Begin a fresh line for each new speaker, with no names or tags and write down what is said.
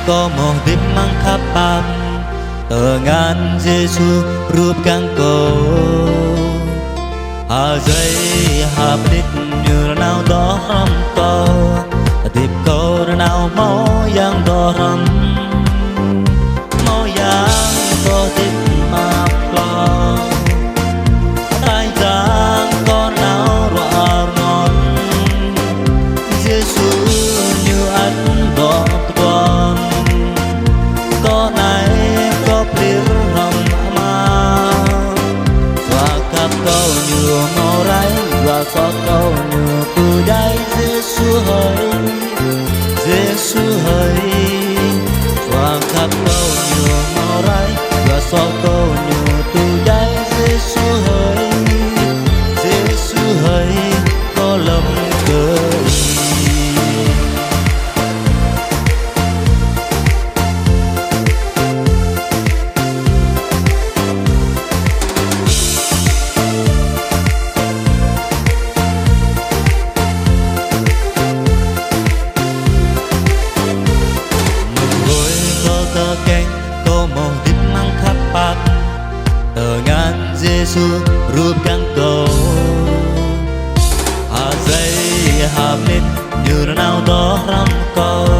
có một đêm mang khắp bạc tờ ngàn Giêsu rúp căng cổ hà dây hà đít như nào đó râm co tiếp câu nào máu yang đó râm máu yang có tiếp mà lo tai giang con nào rõ ngon Giêsu như anh đó con có này có biết râm mà và cặp câu như màu ráy và có câu như từ đây Giêsu hỡi Giêsu hỡi và cặp câu như màu ráy và có câu như từ đây Giêsu hỡi Giêsu hỡi có lầm cớ Giêsu rúp căng cổ hà dây hà mít như nào đó râm co